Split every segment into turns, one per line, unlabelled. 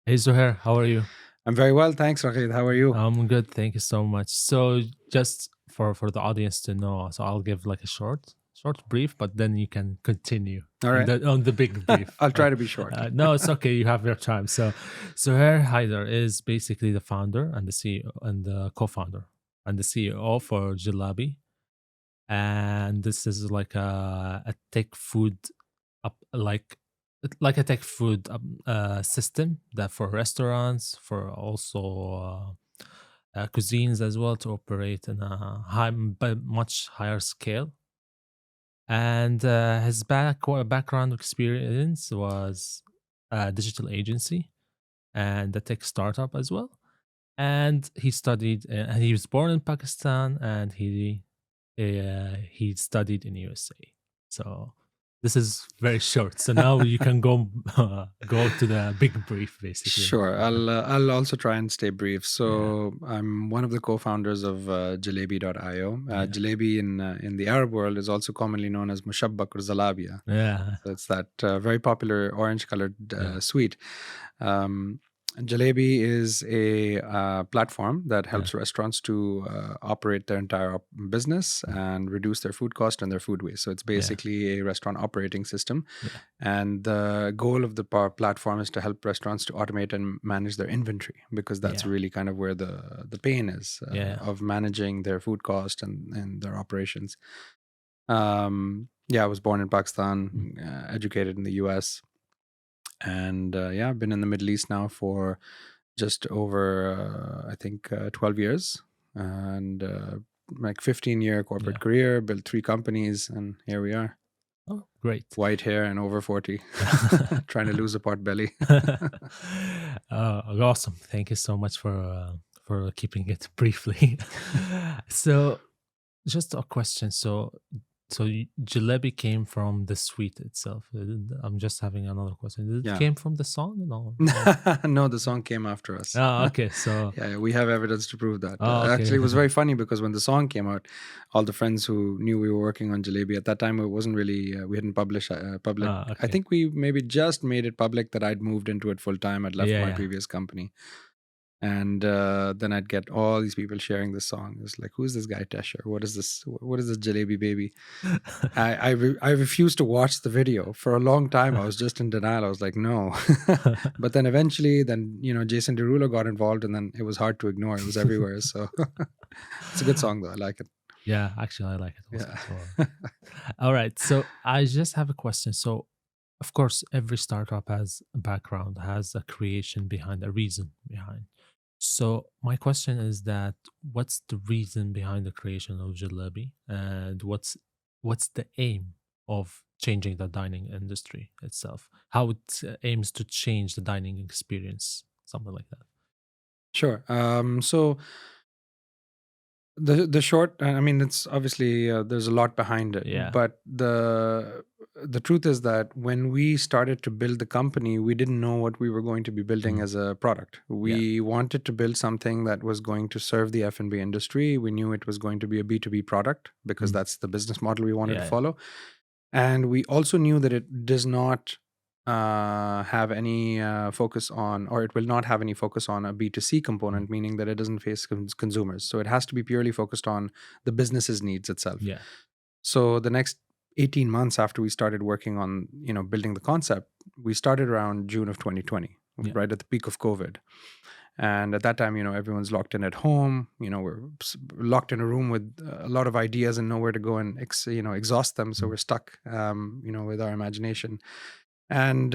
Hey Zohare, how are you?
I'm very well, thanks, Raqid. How are you?
I'm good, thank you so much. So just for the audience to know, so I'll give like a short brief, but then you can continue
All
on
right.
the big brief.
I'll try to be short.
No, it's okay. You have your time. So Zohare Haider is basically the founder and the CEO and the co-founder and the CEO for Jalebi, and this is like a tech food up like a tech food system that for restaurants, for also cuisines as well to operate in a but much higher scale. And his background experience was a digital agency and a tech startup as well. And he studied, and he was born in Pakistan, and he studied in USA. So this is very short. So now you can go go to the big brief, basically.
Sure. I'll also try and stay brief.
Yeah,
So I'm one of the co-founders of Jalebi.io.
yeah,
Jalebi in the Arab world is also commonly known as mushabbak or zalabia.
yeah,
So it's that very popular orange-colored
yeah,
sweet. Um, Jalebi is a platform that
yeah,
helps restaurants to operate their entire business and reduce their food cost and their food waste. So it's
yeah,
basically a restaurant operating system.
yeah,
And the goal of the platform is to help restaurants to automate and manage their inventory, because that's
yeah,
really kind of where the pain is
yeah.
of managing their food cost and their operations. Yeah, I was born in
Mm.
Pakistan, educated in the US, and yeah, I've been in the Middle East now for just over, I think, 12 years, and like 15-year corporate
Yeah.
career, built 3 companies, and here we are.
Oh, great.
White hair and over 40, trying to lose a pot belly.
Awesome. Thank you so much for keeping it briefly. So, just a question. So Jalebi came from the sweet itself. I'm just having another question. Did it
Yeah.
came from the song? No.
No, the song came after us.
Ah, okay. So,
Yeah, we have evidence to prove that.
oh, okay.
Actually, it was very funny because when the song came out, all the friends who knew we were working on Jalebi at that time, it wasn't really, we hadn't published public.
Ah,
I
okay.
think we maybe just made it public that I'd moved into it full time. I'd left
Yeah,
my
yeah,
previous company. And then I'd get all these people sharing this song. It's like, who's this guy Tesher? What is this? What is this Jalebi baby? I refused to watch the video for a long time. I was just in denial. I was like, no. But then eventually, then Jason Derulo got involved, and then it was hard to ignore. It was everywhere. So it's a good song, though. I like it.
Yeah, actually, I like it also.
Yeah.
So, all right. So I just have a question. So, of course, every startup has a background, has a creation behind, a reason behind. So my question is that what's the reason behind the creation of Jalebi, and what's the aim of changing the dining industry itself? How it aims to change the dining experience, something like that.
Sure. So the short, I mean, it's obviously there's a lot behind it,
Yeah,
but the truth is that when we started to build the company, we didn't know what we were going to be building
mm,
as a product.
yeah,
We wanted to build something that was going to serve the F&B industry. We knew it was going to be a B2B product because
mm,
that's the business model we wanted to
yeah, yeah,
follow. And we also knew that it does not have any focus on, or it will not have any focus on a B2C
mm,
component, meaning that it doesn't face consumers. So it has to be purely focused on the business's needs itself.
yeah,
So the next 18 months after we started working on, building the concept, we started around June of 2020,
yeah,
right at the peak of COVID. And at that time, everyone's locked in at home. We're locked in a room with a lot of ideas and nowhere to go and exhaust them. So
mm,
we're stuck, with our imagination. And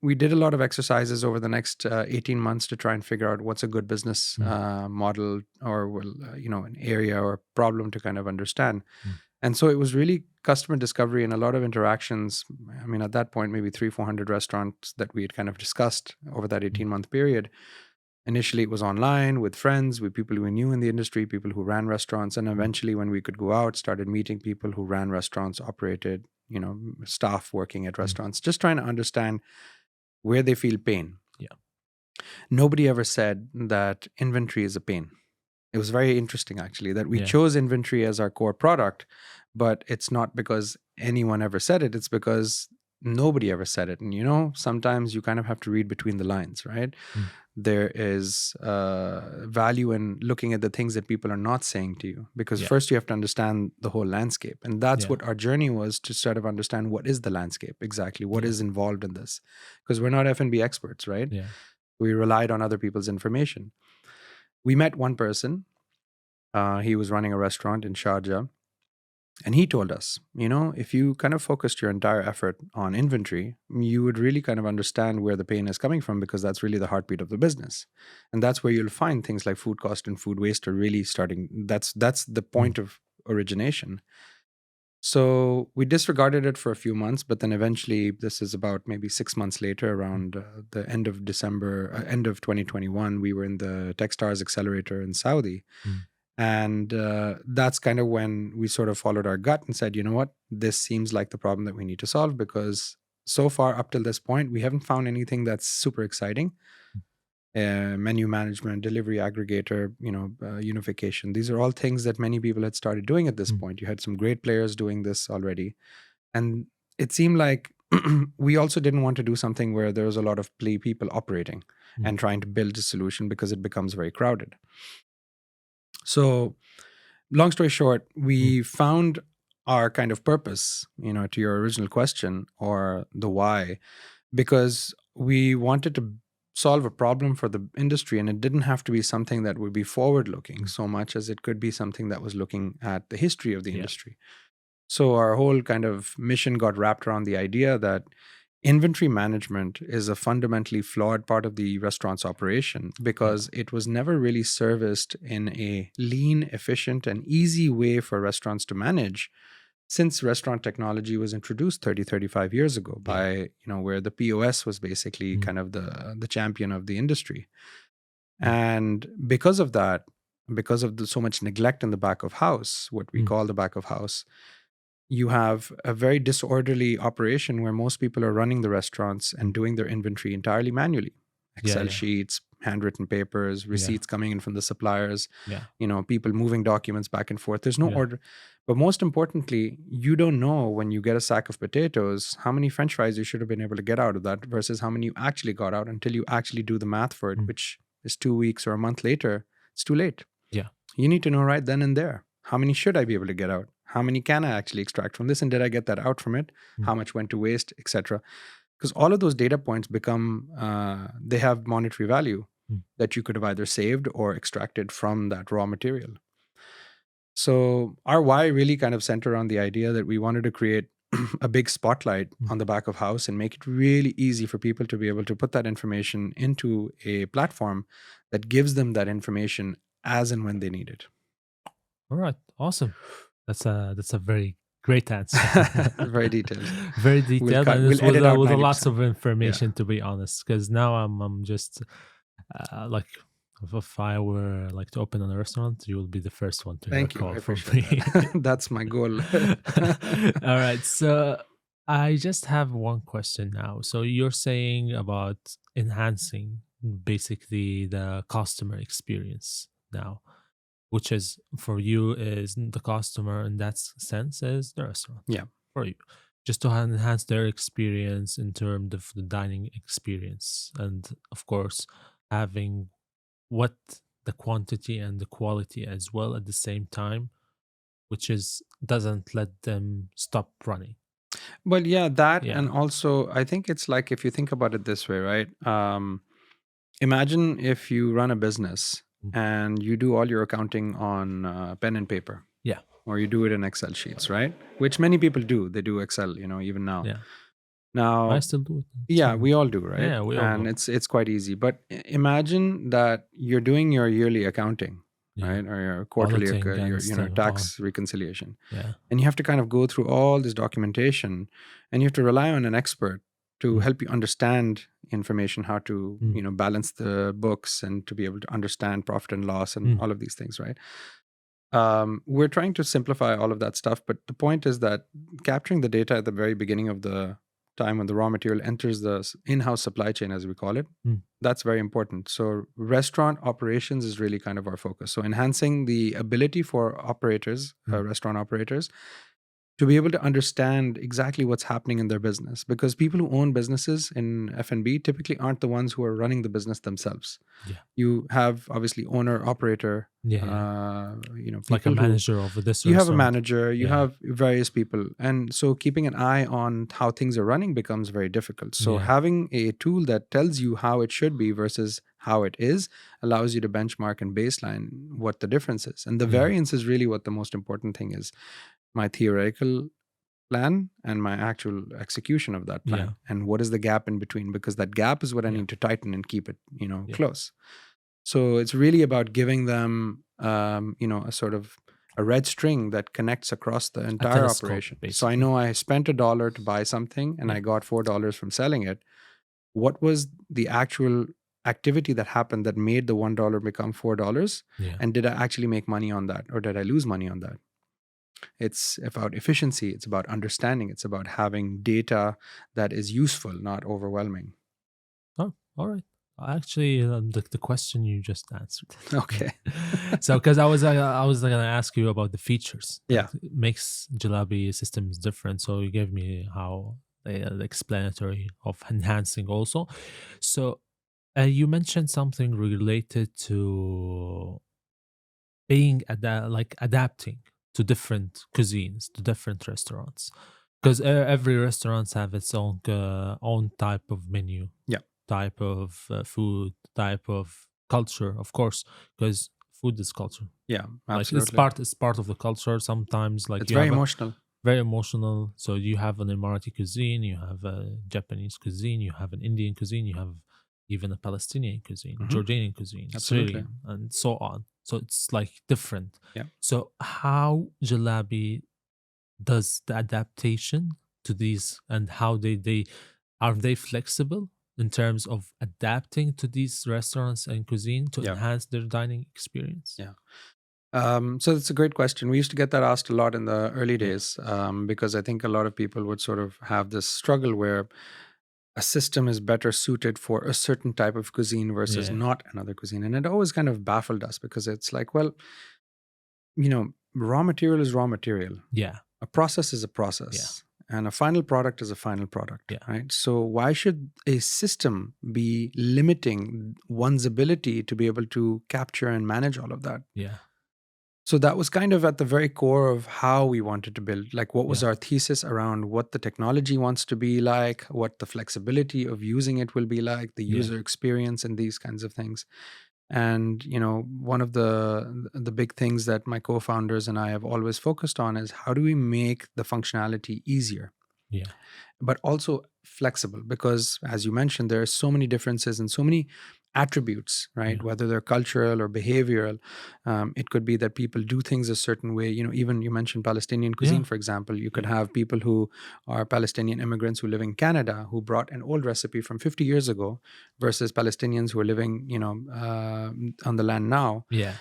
we did a lot of exercises over the next 18 months to try and figure out what's a good business
mm,
model, or an area or problem to kind of understand.
mm,
And so it was really customer discovery and a lot of interactions. I mean, at that point, maybe 300-400 restaurants that we had kind of discussed over that
mm,
18-month period. Initially, it was online with friends, with people we knew in the industry, people who ran restaurants. And
mm,
eventually, when we could go out, started meeting people who ran restaurants, operated, staff working at
mm,
restaurants, just trying to understand where they feel pain.
yeah,
Nobody ever said that inventory is a pain. It was very interesting, actually, that we
yeah,
chose inventory as our core product, but it's not because anyone ever said it. It's because nobody ever said it. And sometimes you kind of have to read between the lines, right?
Mm.
There is value in looking at the things that people are not saying to you, because
Yeah.
first you have to understand the whole landscape. And that's
Yeah.
what our journey was, to sort of understand what is the landscape exactly, what
Yeah.
is involved in this, because we're not F&B experts, right?
Yeah.
We relied on other people's information. We met one person. He was running a restaurant in Sharjah. And he told us, if you kind of focused your entire effort on inventory, you would really kind of understand where the pain is coming from, because that's really the heartbeat of the business. And that's where you'll find things like food cost and food waste are really starting. That's the point of origination. So we disregarded it for a few months, but then eventually, this is about maybe 6 months later, around the end of December, end of 2021, we were in the Techstars Accelerator in Saudi.
Mm.
And that's kind of when we sort of followed our gut and said, you know what, this seems like the problem that we need to solve, because so far up till this point, we haven't found anything that's super exciting. Menu management, delivery aggregator, unification. These are all things that many people had started doing at this
Mm.
point. You had some great players doing this already. And it seemed like we also didn't want to do something where there was a lot of people operating and trying to build a solution, because it becomes very crowded. So long story short, we found our kind of purpose, to your original question, or the why, because we wanted to solve a problem for the industry, and it didn't have to be something that would be forward looking so much as it could be something that was looking at the history of the industry. So our whole kind of mission got wrapped around the idea that inventory management is a fundamentally flawed part of the restaurant's operation, because it was never really serviced in a lean, efficient, and easy way for restaurants to manage, since restaurant technology was introduced 30, 35 years ago by, where the POS was basically kind of the champion of the industry. And because of that, because of so much neglect in the back of house, what we call the back of house, you have a very disorderly operation where most people are running the restaurants and doing their inventory entirely manually. Excel sheets, handwritten papers, receipts coming in from the suppliers, people moving documents back and forth. There's no order. But most importantly, you don't know, when you get a sack of potatoes, how many French fries you should have been able to get out of that versus how many you actually got out, until you actually do the math for it, which is 2 weeks or a month later. It's too late.
Yeah.
You need to know right then and there, how many should I be able to get out? How many can I actually extract from this? And did I get that out from it? How much went to waste, etc.? Because all of those data points become, they have monetary value that you could have either saved or extracted from that raw material. So our why really kind of centered on the idea that we wanted to create a big spotlight on the back of house and make it really easy for people to be able to put that information into a platform that gives them that information as and when they need it.
All right. Awesome. That's a very great answer.
Very detailed.
Very detailed, and
we'll edit out
with
90%.
lots of information, to be honest. Because now I'm just like, if I were like to open a restaurant, you will be the first one to
Thank you.
call
I
from
appreciate
me.
that. That's my goal.
All right. So I just have one question now. So you're saying about enhancing basically the customer experience now, which is for you is the customer in that sense is the restaurant.
Yeah.
For you, just to enhance their experience in terms of the dining experience, and of course having what the quantity and the quality as well at the same time, which is doesn't let them stop running.
Well, yeah, that.
Yeah.
And also, I think it's like, if you think about it this way, right? Imagine if you run a business and you do all your accounting on pen and paper.
Yeah.
Or you do it in Excel sheets, right? Which many people do. They do Excel, even now.
Yeah.
Now,
I still do it.
yeah, we all do, right?
Yeah, we all
and
do.
it's quite easy. But imagine that you're doing your yearly accounting,
Yeah.
right? Or your quarterly,
Auditing and
your
stuff.
tax reconciliation.
Yeah.
And you have to kind of go through all this documentation, and you have to rely on an expert to help you understand information, how to balance the books, and to be able to understand profit and loss and all of these things, right? We're trying to simplify all of that stuff, but the point is that capturing the data at the very beginning of the time when the raw material enters the in-house supply chain, as we call it, that's very important. So restaurant operations is really kind of our focus. So enhancing the ability for operators, restaurant operators, to be able to understand exactly what's happening in their business, because people who own businesses in F&B typically aren't the ones who are running the business themselves.
Yeah.
You have obviously owner, operator,
Yeah. It's like a
people who
manager of this
you have a
restaurant.
manager, you
Yeah.
have various people, and so keeping an eye on how things are running becomes very difficult. So
Yeah.
having a tool that tells you how it should be versus how it is allows you to benchmark and baseline what the difference is, and the
Yeah.
variance is really what the most important thing is. My theoretical plan and my actual execution of that plan,
Yeah.
and what is the gap in between, because that gap is what I
Yeah.
need to tighten and keep it
Yeah.
close. So it's really about giving them a sort of a red string that connects across the
A
entire
telescope,
operation. So
basically.
I know I spent $1 to buy something and
Yeah.
I got $4 from selling it. What was the actual activity that happened that made the $1 become $4?
Yeah.
And did I actually make money on that, or did I lose money on that? It's about efficiency, it's about understanding, it's about having data that is useful, not overwhelming.
Oh, all right. Actually, the question you just answered.
Okay.
So, because I was gonna ask you about the features
Yeah.
that makes Jalebi systems different. So you gave me how the explanatory of enhancing also. So you mentioned something related to being adapting to different cuisines, to different restaurants, because every restaurants have its own type of menu,
Yeah.
type of food, type of culture, of course, because food is culture.
Yeah,
Like
absolutely.
it's part of the culture. Sometimes like
It's
you
very
have
emotional.
very emotional. So you have an Emirati cuisine, you have a Japanese cuisine, you have an Indian cuisine, you have even a Palestinian cuisine,
Mhm.
Jordanian cuisine,
Absolutely.
Syrian, and so on. So it's like different.
Yeah.
So how Jalebi does the adaptation to these, and how they are they flexible in terms of adapting to these restaurants and cuisine to
Yeah.
enhance their dining experience?
Yeah. So it's a great question. We used to get that asked a lot in the early
Yeah.
days, because I think a lot of people would sort of have this struggle where a system is better suited for a certain type of cuisine versus
Yeah.
not another cuisine. And it always kind of baffled us, because it's like, well, raw material is raw material.
Yeah.
A process is a process. And a final product is a final product,
Yeah.
right? So why should a system be limiting one's ability to be able to capture and manage all of that?
Yeah.
So that was kind of at the very core of how we wanted to build. Like, what was
Yeah.
our thesis around what the technology wants to be like, what the flexibility of using it will be like, the
Yeah.
user experience, and these kinds of things. And one of the big things that my co-founders and I have always focused on is how do we make the functionality easier,
Yeah.
but also flexible, because as you mentioned, there are so many differences and so many attributes, right?
Yeah.
Whether they're cultural or behavioral. It could be that people do things a certain way. Even you mentioned Palestinian cuisine,
Yeah.
for example. You could have people who are Palestinian immigrants who live in Canada who brought an old recipe from 50 years ago versus Palestinians who are living on the land now,
Yeah.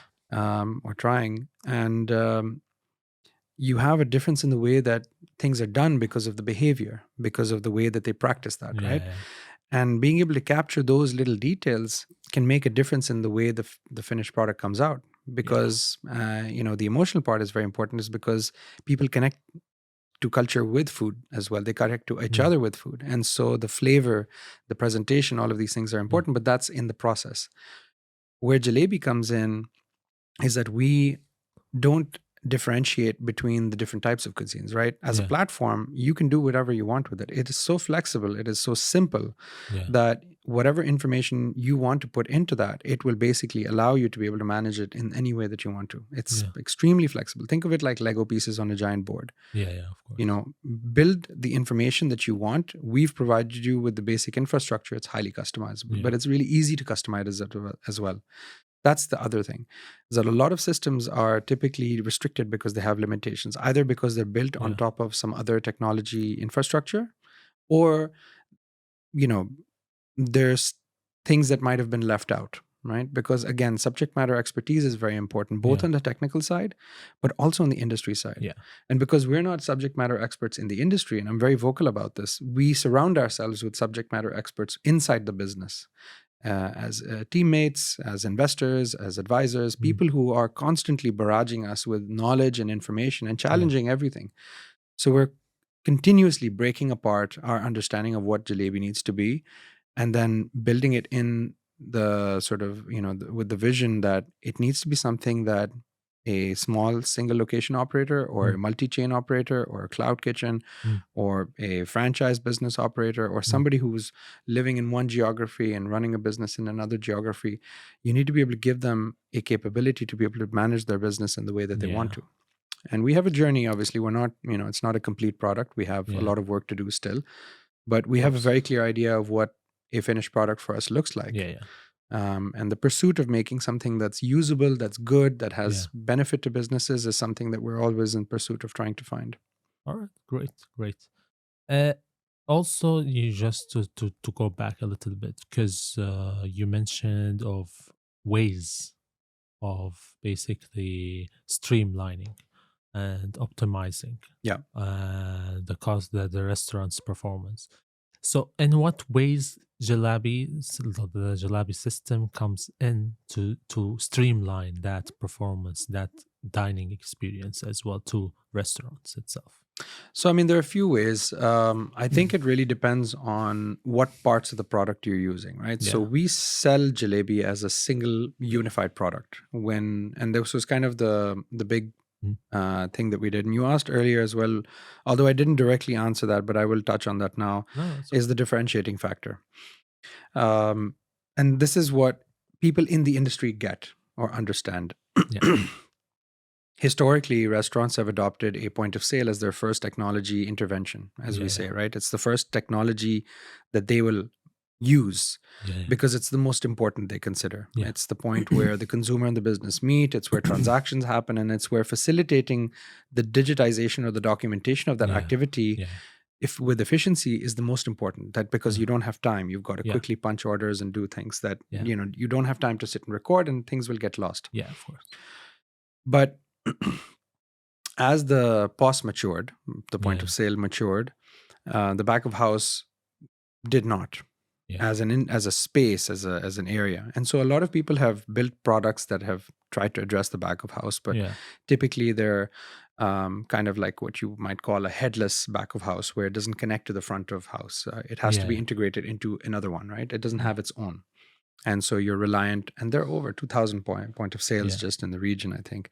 or trying. And you have a difference in the way that things are done because of the behavior, because of the way that they practice that, right?
Yeah.
And being able to capture those little details can make a difference in the way the finished product comes out. Because the emotional part is very important, is because people connect to culture with food as well. They connect to each
Mm.
other with food, and so the flavor, the presentation, all of these things are important. But that's in the process. Where Jalebi comes in is that we don't differentiate between the different types of cuisines, right? As a
Yeah.
platform, you can do whatever you want with it. It is so flexible, it is so simple
Yeah.
that whatever information you want to put into that, it will basically allow you to be able to manage it in any way that you want to. It's
Yeah.
extremely flexible. Think of it like Lego pieces on a giant board.
Yeah. Yeah. Of course.
Build the information that you want. We've provided you with the basic infrastructure. It's highly customizable,
Yeah.
but it's really easy to customize as well. That's the other thing, is that a lot of systems are typically restricted because they have limitations, either because they're built on
Yeah.
top of some other technology infrastructure, or there's things that might have been left out, right? Because again, subject matter expertise is very important, both
Yeah.
on the technical side, but also on the industry side.
Yeah.
And because we're not subject matter experts in the industry, and I'm very vocal about this, we surround ourselves with subject matter experts inside the business. As teammates, as investors, as advisors, people who are constantly barraging us with knowledge and information and challenging everything. So we're continuously breaking apart our understanding of what jalebi needs to be, and then building it in the sort of, with the vision that it needs to be something that a small single location operator or
Mm,
a multi-chain operator or a cloud kitchen
mm,
or a franchise business operator or
mm.
somebody who's living in one geography and running a business in another geography, you need to be able to give them a capability to be able to manage their business in the way that they want
Yeah,
to. And we have a journey. Obviously, we're not, it's not a complete product. We have a
yeah,
lot of work to do still, but
of
we have a
course.
very clear idea of what a finished product for us looks
Yeah,
like.
yeah,
And the pursuit of making something that's usable, that's good, that
yeah.
has benefit to businesses is something that we're always in pursuit of trying to find.
All right, great, great. Uh, Also, you just to go back a little bit because you mentioned of ways of basically streamlining and optimizing
Yeah.
the cost that the restaurant's performance. So, in what ways the Jalebi system comes in to streamline that performance, that dining experience as well to restaurants itself?
So, I mean, there are a few ways. I think it really depends on what parts of the product you're using, right? So,
Yeah.
we sell Jalebi as a single unified product. And this was kind of the big
Mm.
thing that we did. And you asked earlier as well, although I didn't directly answer that, but I will touch on that now,
No, it's
is
okay.
the differentiating factor. Um, and this is what people in the industry get or understand.
Yeah.
Historically, restaurants have adopted a point of sale as their first technology intervention, as
Yeah.
we
Yeah.
say, right? It's the first technology that they will use
Yeah.
because it's the most important they consider.
Yeah.
It's the point where the consumer and the business meet, it's where transactions happen, and it's where facilitating the digitization or the documentation of that
Yeah.
activity
Yeah.
if with efficiency is the most important. That because
Yeah.
you don't have time, you've got to
Yeah.
quickly punch orders and do things that
Yeah.
you don't have time to sit and record, and things will get lost.
Yeah. Of course.
But as the POS matured, the point
Yeah.
of sale matured, the back of house did not,
Yeah.
as a space, as an area. And so a lot of people have built products that have tried to address the back of house, but
Yeah.
typically they're kind of like what you might call a headless back of house, where it doesn't connect to the front of house. It has to
Yeah.
be
Yeah.
integrated into another one, right? It doesn't
Yeah.
have its own. And so you're reliant, and there are over 2,000 point of sales
Yeah.
just in the region, I think.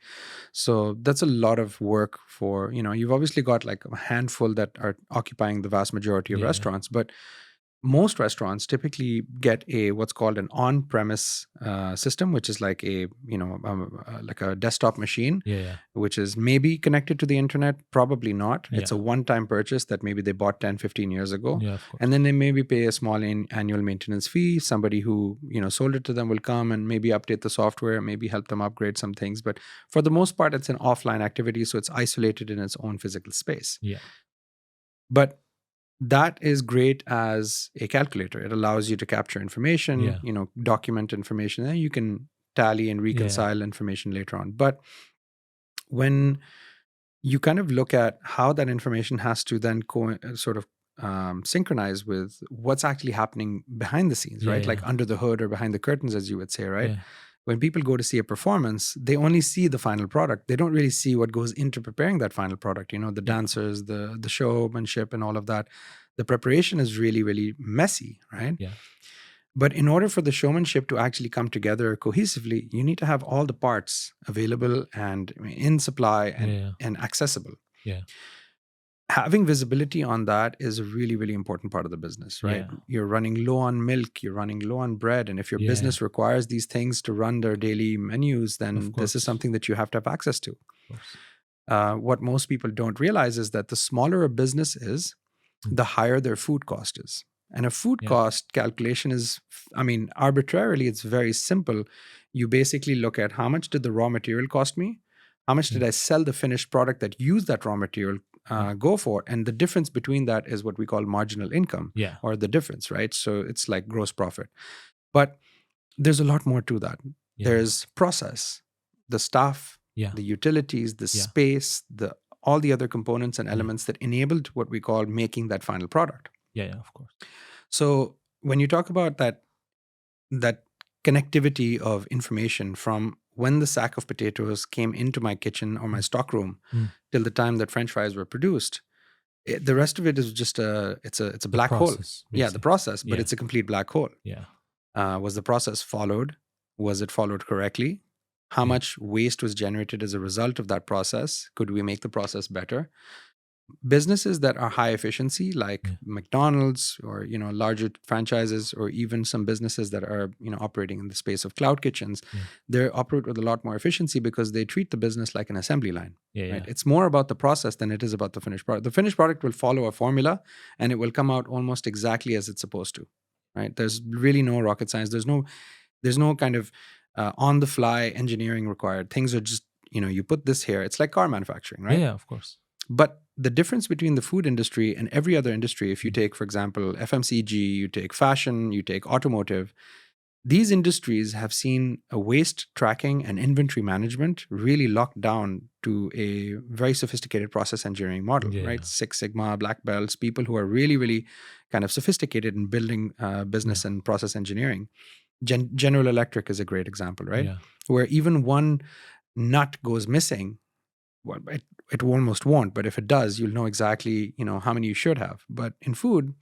So that's a lot of work for, you've obviously got like a handful that are occupying the vast majority of
Yeah.
restaurants, but most restaurants typically get a what's called an on-premise system, which is like like a desktop machine,
Yeah.
which is maybe connected to the internet, probably not. It's
Yeah.
a one-time purchase that maybe they bought 10, 15 years ago.
Yeah. Of course.
And then they maybe pay a small annual maintenance fee. Somebody who, sold it to them will come and maybe update the software, maybe help them upgrade some things. But for the most part, it's an offline activity. So it's isolated in its own physical space.
Yeah.
But that is great as a calculator. It allows you to capture information,
Yeah.
document information, and you can tally and
Yeah.
reconcile information later on. But when you kind of look at how that information has to then sort of synchronize with what's actually happening behind the scenes,
Yeah.
right? Like
Yeah.
under the hood or behind the curtains, as you would say, right?
Yeah.
When people go to see a performance, they only see the final product. They don't really see what goes into preparing that final product. The
Yeah.
dancers, the showmanship, and all of that. The preparation is really, really messy, right?
Yeah.
But in order for the showmanship to actually come together cohesively, you need to have all the parts available and in supply
Yeah.
and accessible.
Yeah.
Having visibility on that is a really, really important part of the business, right?
Yeah.
You're running low on milk, you're running low on bread. And if your
Yeah.
business requires these things to run their daily menus,
Of
then this is
course.
something that you have to have access to.
Of course.
What most people don't realize is that the smaller a business is,
Mm.
the higher their food cost is. And a food
Yeah.
cost calculation is, arbitrarily, it's very simple. You basically look at how much did the raw material cost me? How much did
Yeah.
I sell the finished product that used that raw material
Yeah.
go for? And the difference between that is what we call marginal income,
Yeah.
or the difference, right? So it's like gross profit. But there's a lot more to that.
Yeah.
There's process, the staff,
Yeah.
the utilities, the
Yeah.
space, all the other components and
Yeah.
elements that enabled what we call making that final product.
Yeah. Yeah. Of course.
So when you talk about that connectivity of information from when the sack of potatoes came into my kitchen or my stockroom
Mm.
till the time that French fries were produced, The rest of it is just it's a
The
black hole.
process,
Yeah, the
basically.
process, but
Yeah.
it's a complete black hole.
Yeah.
Was the process followed? Was it followed correctly? How
Yeah.
much waste was generated as a result of that process? Could we make the process better? Businesses that are high efficiency, like
Yeah.
McDonald's or larger franchises, or even some businesses that are operating in the space of cloud kitchens,
Yeah.
they operate with a lot more efficiency because they treat the business like an assembly line.
Yeah.
Right?
Yeah.
It's more about the process than it is about the finished product. The finished product will follow a formula, and it will come out almost exactly as it's supposed to. Right? There's really no rocket science. There's no kind of on the fly engineering required. Things are just you put this here. It's like car manufacturing, right?
Yeah, of course.
But the difference between the food industry and every other industry, if you take, for example, FMCG, you take fashion, you take automotive, these industries have seen a waste tracking and inventory management really locked down to a very sophisticated process engineering model,
Yeah.
right? Six Sigma, black belts, people who are really, really kind of sophisticated in building business and process engineering. General Electric is a great example, right?
Yeah.
Where even one nut goes missing, well, it almost won't, but if it does, you'll know exactly how many you should have. But in food,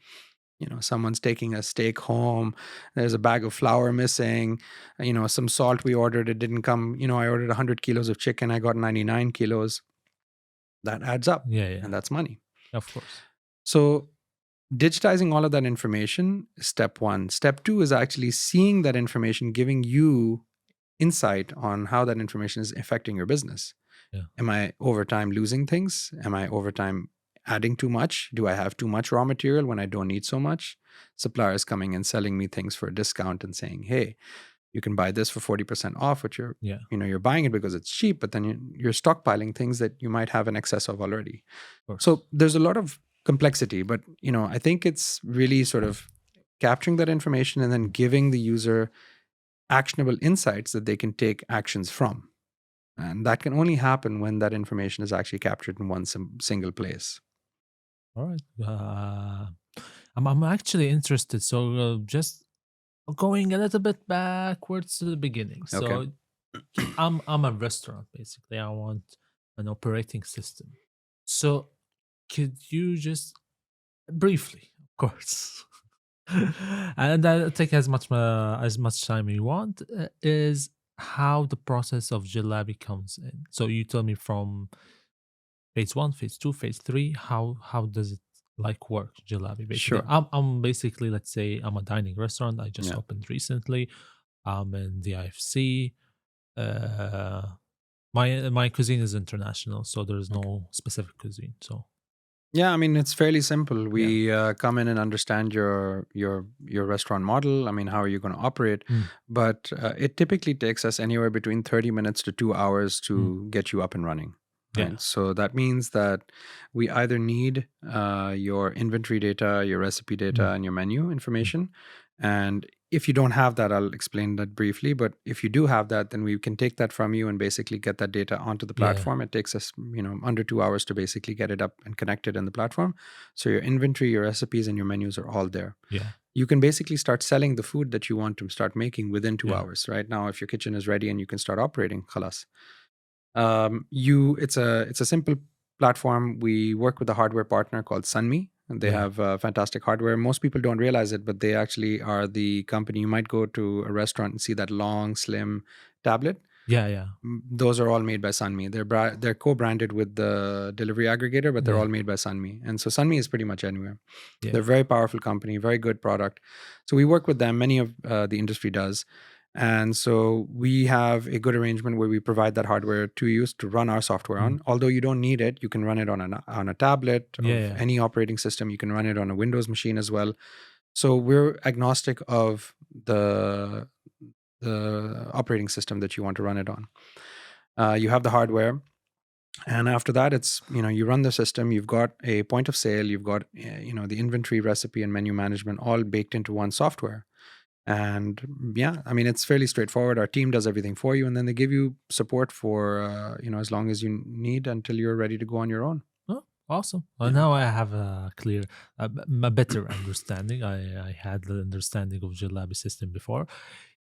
someone's taking a steak home, there's a bag of flour missing, some salt we ordered, it didn't come. I ordered 100 kilos of chicken, I got 99 kilos. That adds up,
Yeah. Yeah.
and that's money.
Of course.
So digitizing all of that information is step one. Step two is actually seeing that information, giving you insight on how that information is affecting your business.
Yeah.
Am I over time losing things? Am I over time adding too much? Do I have too much raw material when I don't need so much? Suppliers coming and selling me things for a discount and saying, hey, you can buy this for 40% off, but
Yeah.
you're buying it because it's cheap, but then you're stockpiling things that you might have in excess of already.
Of course.
So there's a lot of complexity, but I think it's really sort of capturing that information and then giving the user actionable insights that they can take actions from. And that can only happen when that information is actually captured in one single place.
All right. I'm actually interested. So just going a little bit backwards to the beginning. So
Okay.
I'm a restaurant basically. I want an operating system. So could you just briefly, of course, and that take as much time you want, is how the process of Jalebi comes in. So you tell me from phase 1, phase 2, phase 3, how does it like work, Jalebi basically?
Sure.
I'm basically, let's say I'm a dining restaurant. I just
Yeah.
opened recently. I'm in the IFC. Uh, my cuisine is international, so there's no specific cuisine. So
Yeah, I mean it's fairly simple.
yeah.
We come in and understand your restaurant model. I mean, how are you going to operate?
Mm.
But it typically takes us anywhere between 30 minutes to 2 hours to get you up and running. Right.
Yeah.
So that means that we either need your inventory data, your recipe data, and your menu information. And if you don't have that, I'll explain that briefly. But if you do have that, then we can take that from you and basically get that data onto the
Yeah.
platform. It takes us, under 2 hours to basically get it up and connected in the platform. So your inventory, your recipes, and your menus are all there.
Yeah.
You can basically start selling the food that you want to start making within 2
Yeah.
hours. Right now, if your kitchen is ready and you can start operating, khalas. It's a simple platform. We work with a hardware partner called Sunmi, and they
Yeah.
have fantastic hardware. Most people don't realize it, but they actually are the company. You might go to a restaurant and see that long, slim tablet.
Yeah. Yeah.
Those are all made by Sunmi. They're co-branded with the delivery aggregator, but they're
Yeah.
all made by Sunmi. And so Sunmi is pretty much anywhere.
Yeah.
They're a very powerful company, very good product. So we work with them. Many of the industry does. And so we have a good arrangement where we provide that hardware to you to run our software on. Although you don't need it, you can run it on a tablet of
Yeah.
any operating system. You can run it on a Windows machine as well. So we're agnostic of the operating system that you want to run it on. You have the hardware. And after that, it's, you run the system, you've got a point of sale, you've got, the inventory, recipe, and menu management all baked into one software. And yeah, I mean, it's fairly straightforward. Our team does everything for you, and then they give you support for, as long as you need until you're ready to go on your own.
Oh, awesome. Well, now I have a better understanding. I had the understanding of Jalebi system before.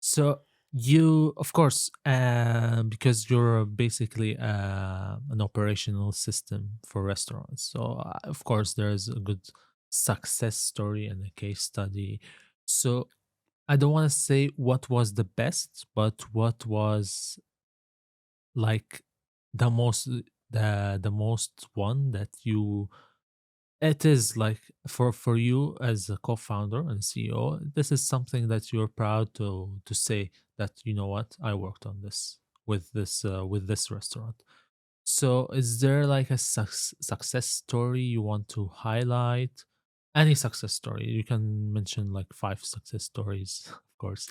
So You, of course, because you're basically an operational system for restaurants. So, of course, there's a good success story and a case study. So, I don't want to say what was the best, but what was like the most the most one that you, it is like for you as a co-founder and CEO, this is something that you're proud to say that, you know what, I worked on this with this restaurant. So is there like a success story you want to highlight? Any success story. You can mention like 5 success stories, of course,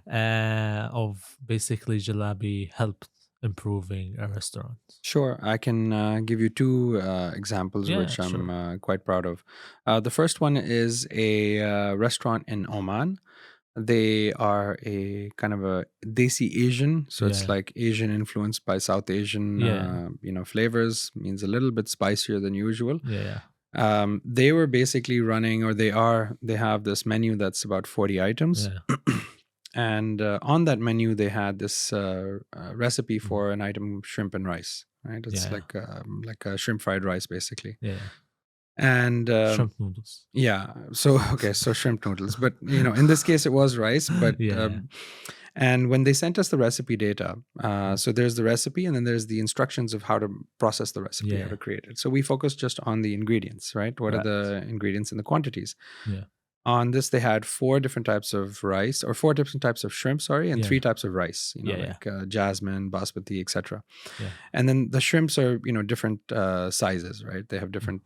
of basically Jalebi helped improving a restaurant.
Sure, I can give you two examples
Yeah,
which I'm
sure.
quite proud of. The first one is a restaurant in Oman. They are a kind of a Desi Asian, so it's
Yeah,
like Asian influenced by South Asian,
yeah,
flavors. Means a little bit spicier than usual.
yeah, yeah,
They were basically running, or they have this menu that's about 40 items.
yeah.
And on that menu, they had this recipe
Mhm.
for an item, shrimp and rice. Right,
Yeah,
it's
yeah,
like a shrimp fried rice, basically.
yeah, yeah.
And
Shrimp noodles.
yeah, so okay, so shrimp noodles, but in this case, it was rice. But
Yeah,
and when they sent us the recipe data,
yeah,
so there's the recipe, and then there's the instructions of how to process the recipe, how
yeah,
to create it. So we focused just on the ingredients, right? What are
right.
the ingredients and the quantities?
Yeah,
On this, they had 4 different types of rice, or 4 different types of shrimp, sorry, and
yeah,
3 types of rice.
yeah, yeah,
Like jasmine, basmati, etc.
yeah.
And then the shrimps are different sizes, right? They have
Mm.
different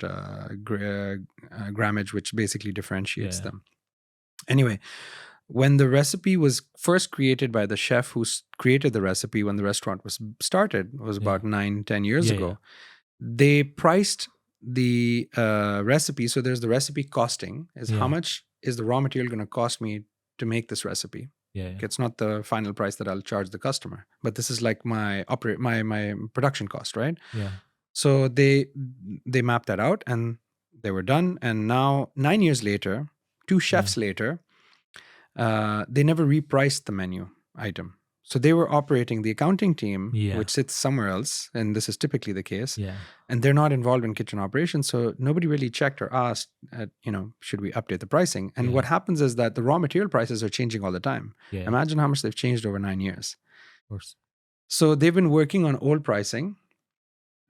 grammage, which basically
Yeah,
differentiates
yeah,
them. Anyway, when the recipe was first created by the chef who created the recipe when the restaurant was started, it was
yeah,
about 9-10 years
yeah, yeah,
ago. They priced the recipe. So there's the recipe costing, is how
yeah,
much is the raw material going to cost me to make this recipe.
yeah, yeah,
Okay, it's not the final price that I'll charge the customer, but this is like my production cost, right?
yeah,
So they mapped that out, and they were done. And now 9 years later, two
yeah,
chefs later, they never repriced the menu item. So they were operating the accounting team,
yeah,
which sits somewhere else, and this is typically the case,
yeah,
and they're not involved in kitchen operations. So nobody really checked or asked, should we update the pricing? And
yeah,
what happens is that the raw material prices are changing all the time.
yeah, of
Imagine how much they've changed over 9 years.
course.
So they've been working on old pricing,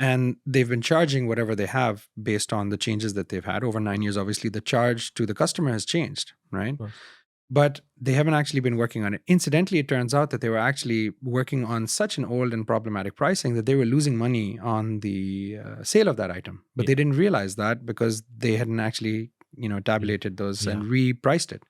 and they've been charging whatever they have based on the changes that they've had over 9 years. Obviously, the charge to the customer has changed, right?
Of course.
But they haven't actually been working on it. Incidentally, it turns out that they were actually working on such an old and problematic pricing that they were losing money on the sale of that item. But
Yeah,
they didn't realize that because they hadn't actually,
yeah,
tabulated those
yeah,
and repriced it.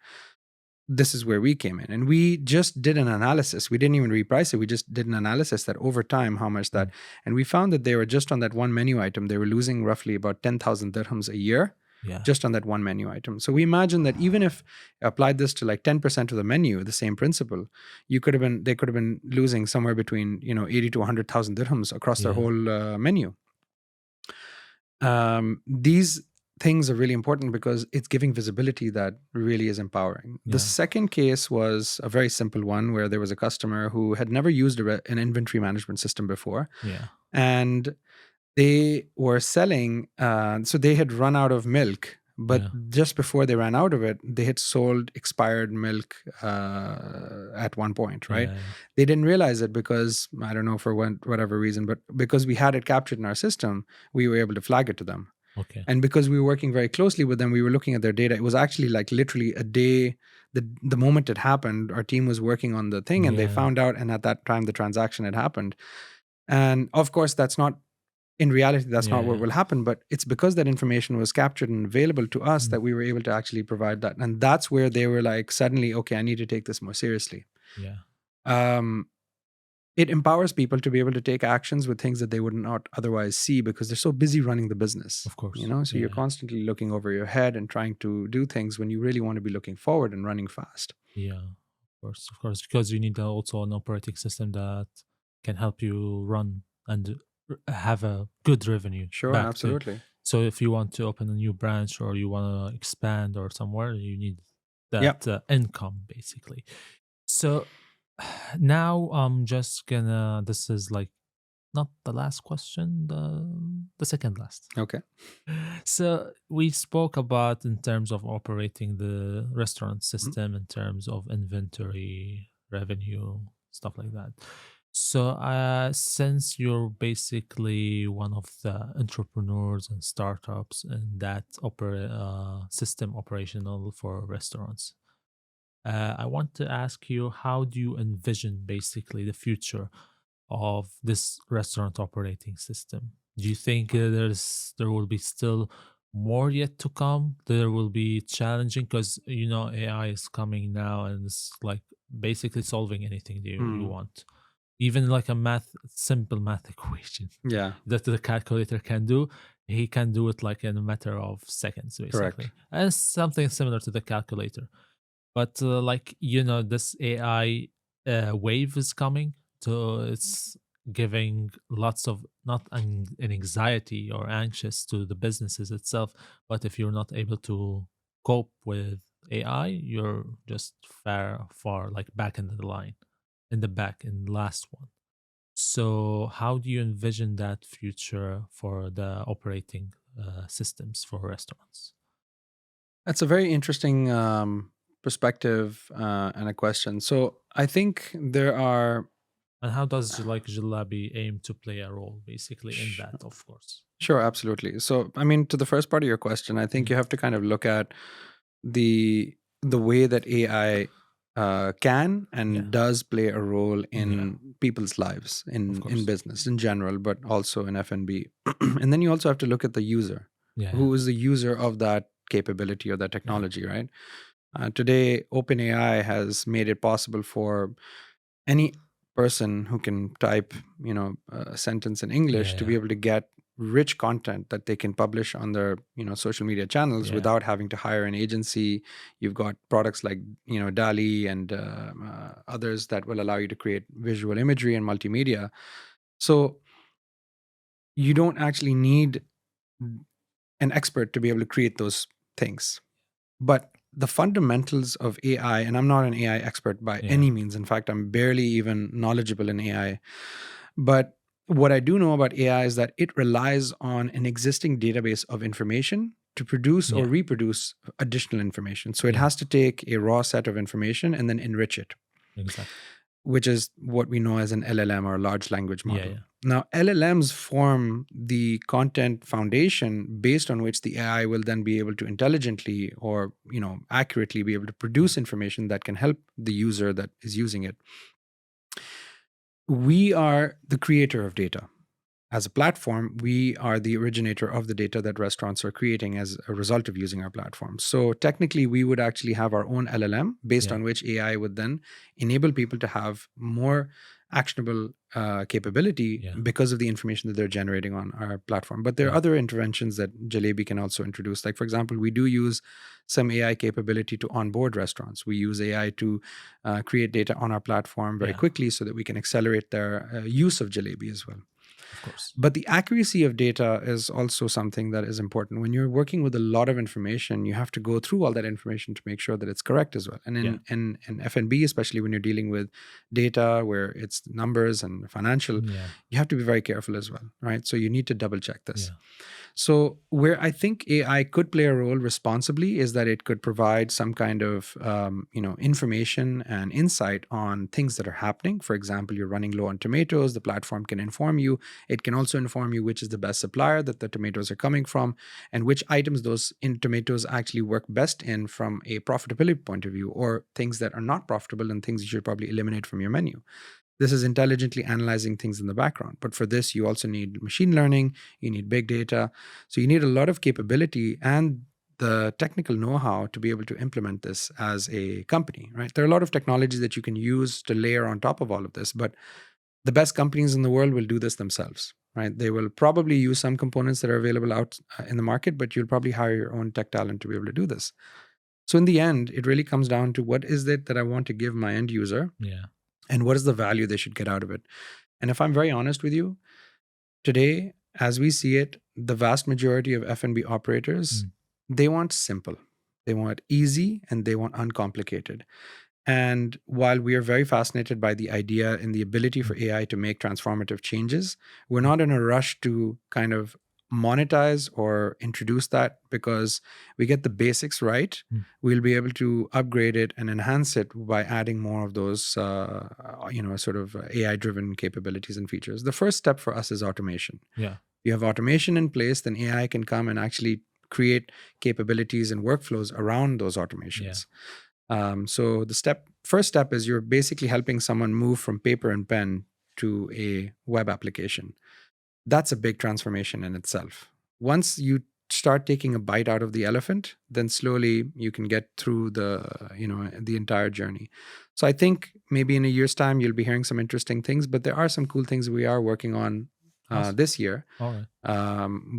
This is where we came in, and we just did an analysis. We didn't even reprice it. We just did an analysis that over time, how much that,
mm,
and we found that they were just on that one menu item, they were losing roughly about 10,000 dirhams a year
yeah,
just on that one menu item. So we imagine that even if applied this to like 10% of the menu, the same principle, they could have been losing somewhere between 80 to 100,000 dirhams across their
yeah,
whole menu. These things are really important because it's giving visibility that really is empowering. The
yeah,
second case was a very simple one where there was a customer who had never used an inventory management system before,
yeah,
and they were selling, so they had run out of milk, but
yeah,
just before they ran out of it, they had sold expired milk at one point, right?
yeah,
They didn't realize it because, I don't know, for whatever reason, but because we had it captured in our system, we were able to flag it to them.
okay,
And because we were working very closely with them, we were looking at their data. It was actually like literally a day, the moment it happened, our team was working on the thing, and they
yeah,
found out, and at that time the transaction had happened. And of course, that's not, in reality, that's
yeah,
not what
yeah,
will happen, but it's because that information was captured and available to us
mm,
that we were able to actually provide that. And that's where they were like, suddenly, okay, I need to take this more seriously.
yeah,
um, it empowers people to be able to take actions with things that they would not otherwise see because they're so busy running the business,
of course.
so you're
Yeah,
constantly looking over your head and trying to do things when you really want to be looking forward and running fast.
yeah, of course, because you need also an operating system that can help you run and have a good revenue
Sure,
back to.
absolutely.
So if you want to open a new branch or you want to expand or somewhere, you need
Yeah.
that income basically. So Now I'm just gonna. This is like not the last question, the second last.
Okay.
So we spoke about in terms of operating the restaurant
Mhm.
system, in terms of inventory, revenue, stuff like that. So since you're basically one of the entrepreneurs and startups in that system operational for restaurants, I want to ask you, how do you envision basically the future of this restaurant operating system? Do you think there will be still more yet to come? There will be challenging because AI is coming now and it's like basically solving anything you
Mm.
want. Even like a simple math equation
Yeah,
that the calculator can do, he can do it like in a matter of seconds,
correct.
basically. And it's something similar to the calculator. But like this AI wave is coming, so it's giving lots of not an anxiety or anxious to the businesses itself. But if you're not able to cope with AI, you're just far like back in the line, in the back, in the last one. So how do you envision that future for the operating systems for restaurants?
That's a very interesting perspective and a question. So I think there are.
And how does like Jalebi aim to play a role basically in
Sh-
that, of course?
Sure, absolutely. So, I mean, to the first part of your question, I think
Mm,
you have to kind of look at the way that AI can
yeah,
and does play a role
yeah,
in people's lives
of
in
course.
business in general, but also in F&B. And then you also have to look at the user,
Yeah,
who is the user of that capability or that
yeah,
technology, right? Today, OpenAI has made it possible for any person who can type, a sentence in
yeah,
English to
yeah,
be able to get rich content that they can publish on their, social media channels
yeah,
without having to hire an agency. You've got products like, DALI and others that will allow you to create visual imagery and multimedia. So you don't actually need an expert to be able to create those things. But the fundamentals of AI, and I'm not an AI expert by
yeah,
any means. In fact, I'm barely even knowledgeable in AI. But what I do know about AI is that it relies on an existing database of information to produce or
yeah,
reproduce additional information. So it
yeah,
has to take a raw set of information and then enrich it,
exactly.
which is what we know as an LLM or large language
Yeah,
model.
yeah,
Now, LLMs form the content foundation based on which the AI will then be able to intelligently or, accurately be able to
yeah,
produce information that can help the user that is using it. We are the creator of data. As a platform, we are the originator of the data that restaurants are creating as a result of using our platform. So technically, we would actually have our own LLM based
yeah,
on which AI would then enable people to have more actionable capability
yeah,
because of the information that they're generating on our platform. But there are
yeah,
other interventions that Jalebi can also introduce. Like, for example, we do use some AI capability to onboard restaurants. We use AI to create data on our platform very
yeah,
quickly so that we can accelerate their use of Jalebi as well.
of course.
But the accuracy of data is also something that is important. When you're working with a lot of information, you have to go through all that information to make sure that it's correct as well. And
Yeah,
in F&B, especially when you're dealing with data where it's numbers and financial,
yeah,
you have to be very careful as well, right? So you need to double check this.
yeah,
So, where I think AI could play a role responsibly is that it could provide some kind of, information and insight on things that are happening. For example, you're running low on tomatoes. The platform can inform you. It can also inform you which is the best supplier that the tomatoes are coming from, and which items those in tomatoes actually work best in from a profitability point of view, or things that are not profitable and things you should probably eliminate from your menu. This is intelligently analyzing things in the background. But for this, you also need machine learning, you need big data. So you need a lot of capability and the technical know-how to be able to implement this as a company, right? There are a lot of technologies that you can use to layer on top of all of this, but the best companies in the world will do this themselves, right? They will probably use some components that are available out in the market, but you'll probably hire your own tech talent to be able to do this. So in the end, it really comes down to what is it that I want to give my end user
yeah,
and what is the value they should get out of it. And if I'm very honest with you, today, as we see it, the vast majority of F&B operators,
mm,
they want simple. They want easy and they want uncomplicated. And while we are very fascinated by the idea and the ability for AI to make transformative changes, we're not in a rush to kind of monetize or introduce that, because we get the basics right.
Mm.
We'll be able to upgrade it and enhance it by adding more of those, sort of AI-driven capabilities and features. The first step for us is automation.
Yeah.
You have automation in place, then AI can come and actually create capabilities and workflows around those automations. So the first step is you're basically helping someone move from paper and pen to a web application. That's a big transformation in itself. Once you start taking a bite out of the elephant, then slowly you can get through the entire journey. So I think maybe in a year's time you'll be hearing some interesting things, but there are some cool things we are working on
Awesome.
this year.
All right.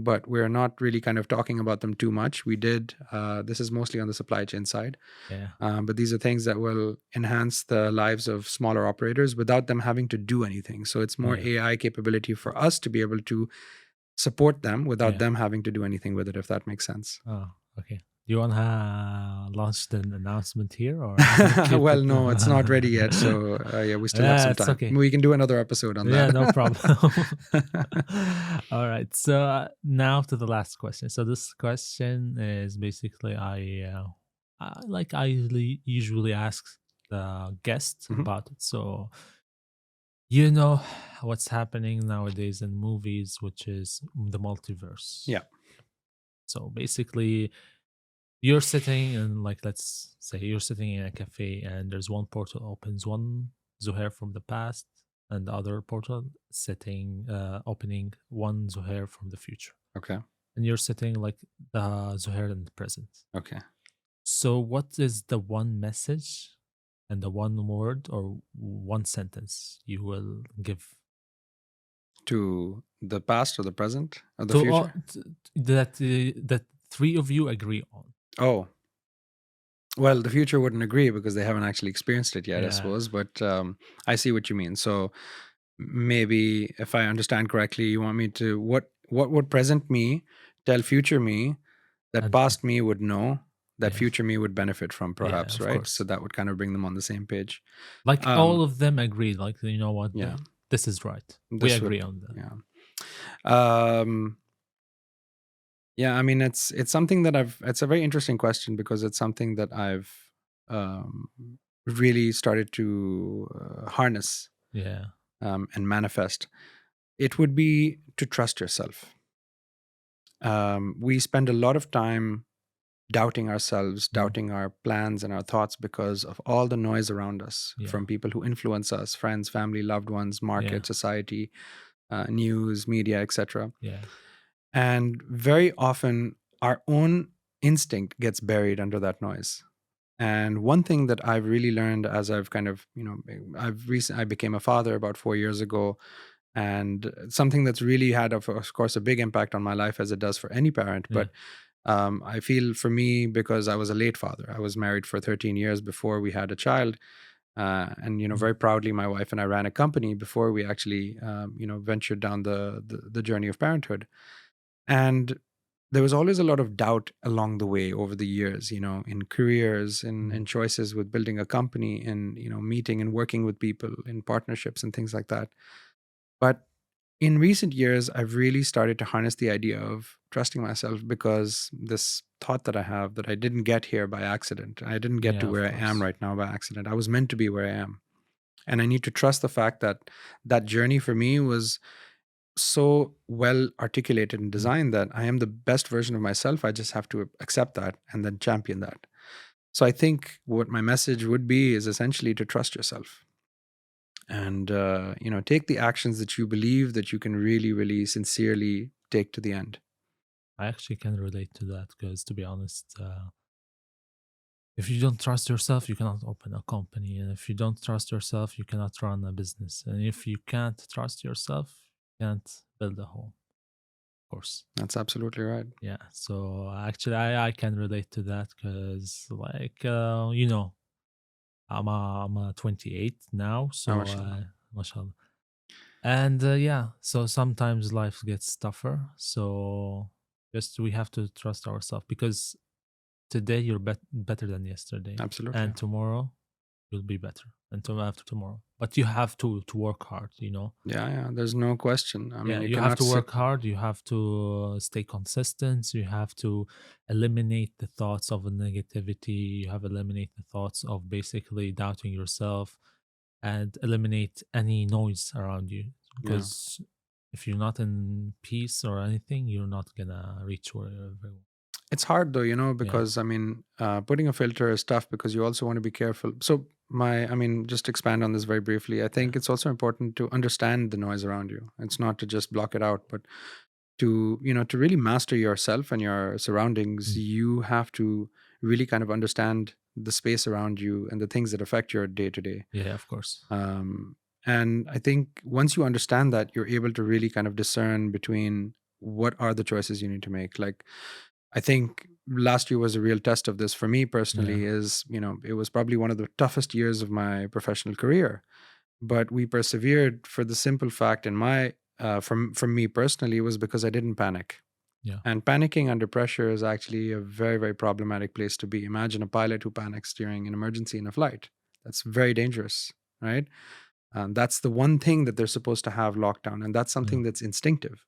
But we're not really kind of talking about them too much. This is mostly on the supply chain side.
Yeah.
But these are things that will enhance the lives of smaller operators without them having to do anything. So it's more
Yeah.
AI capability for us to be able to support them without
Yeah.
them having to do anything with it, if that makes sense.
Oh, okay. Do you want to launch the announcement here, or keep
Well,
it?
no, it's not ready yet. So yeah, we still have
Yeah,
some
it's
time.
okay.
We can do another episode on
Yeah,
that.
no problem. All right. So now to the last question. So this question is basically I usually ask the guests
Mhm.
about it. So you know what's happening nowadays in movies, which is the multiverse.
Yeah.
So basically, you're sitting in, like, let's say you're sitting in a cafe and there's one portal opens, one Zohare from the past, and the other portal opening one Zohare from the future.
Okay.
And you're sitting like the Zohare in the present.
Okay.
So what is the one message and the one word or one sentence you will give
To the past or the present or the
to all
future?
that three of you agree on?
Oh, well, the future wouldn't agree because they haven't actually experienced it yet, I
Yeah.
suppose. But I see what you mean. So maybe if I understand correctly, you want me to what would present me tell future me that
And
past me would know that
yeah,
future me would benefit from,
yeah,
perhaps,
of
right? So
course.
that would kind of bring them on the same page.
Like all
Um,
of them agree. Like, you know what,
yeah,
this is right. We
this would,
agree on that.
yeah. Um, yeah, I mean, it's something that it's a very interesting question because it's something that I've um, really started to harness
Yeah,
and manifest. It would be to trust yourself. We spend a lot of time doubting ourselves,
mm,
doubting our plans and our thoughts because of all the noise around us
yeah,
from people who influence us, friends, family, loved ones,
yeah,
market, society, news, media, etc.
yeah,
And very often, our own instinct gets buried under that noise. And one thing that I've really learned as I've kind of, I became a father about 4 years ago, and something that's really had, of course, a big impact on my life as it does for any parent.
yeah,
But I feel for me, because I was a late father, I was married for 13 years before we had a child. And
mm,
very proudly, my wife and I ran a company before we actually ventured down the journey of parenthood. And there was always a lot of doubt along the way over the years, in careers,
mm,
in choices with building a company, in meeting and working with people, in partnerships and things like that. But in recent years, I've really started to harness the idea of trusting myself, because this thought that I have, that I didn't get here by accident. I didn't get to
yeah, of
where I am
course.
right now by accident. I was meant to be where I am. And I need to trust the fact that that journey for me was so well articulated and
Mm,
designed that I am the best version of myself. I just have to accept that and then champion that. So I think what my message would be is essentially to trust yourself, and take the actions that you believe that you can really, really sincerely take to the end.
I actually can relate to that because, to be honest, if you don't trust yourself, you cannot open a company, and if you don't trust yourself, you cannot run a business, and if you can't trust yourself, you can't build a home. Of course.
That's absolutely right.
Yeah. So actually, I can relate to that because, like, I'm 28 now,
Oh,
so
mashallah.
mashallah. And yeah, so sometimes life gets tougher. So just we have to trust ourselves because today you're better than yesterday,
Absolutely.
and tomorrow you'll be better until after tomorrow. But you have to work hard, you know.
Yeah. There's no question. I
Yeah,
mean, you
you have
cannot
to
sit.
work hard. You have to stay consistent. You have to eliminate the thoughts of negativity. You have to eliminate the thoughts of basically doubting yourself, and eliminate any noise around you.
Yeah.
Because if you're not in peace or anything, you're not gonna reach wherever.
It's hard though,
Yeah,
because I mean, putting a filter is tough because you also want to be careful. So I mean, just to expand on this very briefly, I
yeah,
think it's also important to understand the noise around you. It's not to just block it out, but to really master yourself and your surroundings,
mm,
you have to really kind of understand the space around you and the things that affect your day to day.
yeah. Of course.
Um, and I think once you understand that, you're able to really kind of discern between what are the choices you need to make. Like, I think last year was a real test of this for me
Yeah,
personally. It was probably one of the toughest years of my professional career, but we persevered for the simple fact in my from me personally, it was because I didn't panic.
yeah,
And panicking under pressure is actually a very, very problematic place to be. Imagine a pilot who panics during an emergency in a flight. That's very dangerous, right? That's the one thing that they're supposed to have locked down, and that's
yeah,
something that's instinctive.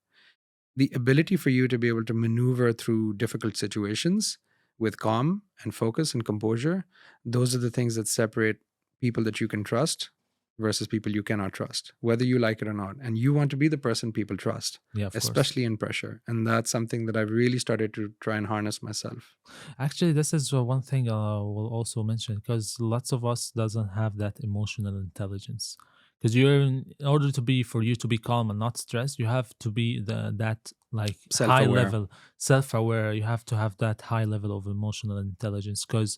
The ability for you to be able to maneuver through difficult situations with calm and focus and composure, those are the things that separate people that you can trust versus people you cannot trust, whether you like it or not. And you want to be the person people trust,
yeah. Of course.
especially in pressure. And that's something that I've really started to try and harness myself.
Actually, this is one thing I will also mention, because lots of us doesn't have that emotional intelligence. Because in order to be for you to be calm and not stressed, you have to be that like
Self
high
aware.
level self-aware. You have to have that high level of emotional intelligence, because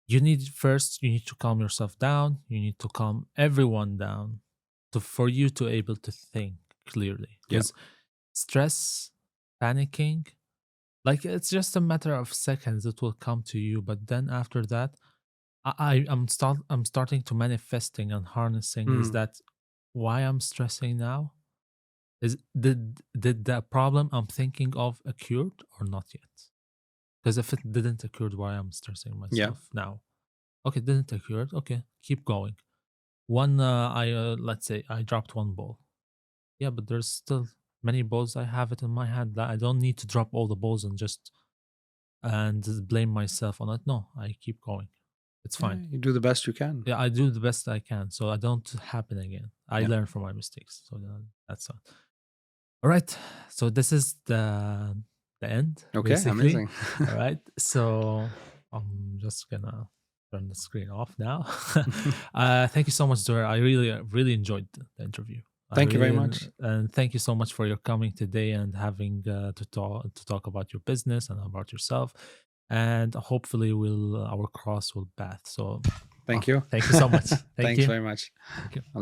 you need to calm yourself down. You need to calm everyone down for you to able to think clearly.
Yeah.
Because stress, panicking, like it's just a matter of seconds it will come to you, but then after that, I'm starting to manifesting and harnessing is
Mm.
that why I'm stressing now is did the problem I'm thinking of occurred or not yet? Because if it didn't occur, why I'm stressing
Yeah.
myself now? Okay, didn't occur. Okay, keep going. One, I let's say I dropped one ball. Yeah, but there's still many balls I have it in my hand that I don't need to drop all the balls and blame myself on it. No, I keep going. It's
Yeah.
fine.
You do the best you can.
Yeah, I do the best I can, so I don't happen again. I
Yeah.
learn from my mistakes, so that's all. All right, so this is the end,
Okay.
basically.
Amazing.
All right, so I'm just gonna turn the screen off now. Thank you so much, Zohar. I really enjoyed the interview. I
Thank you very
really
much.
and thank you so much for your coming today and having to talk about your business and about yourself. And hopefully, our cross will path. So,
Thank you.
thank you so much. Thank
Thanks
you.
very much.
Thank you.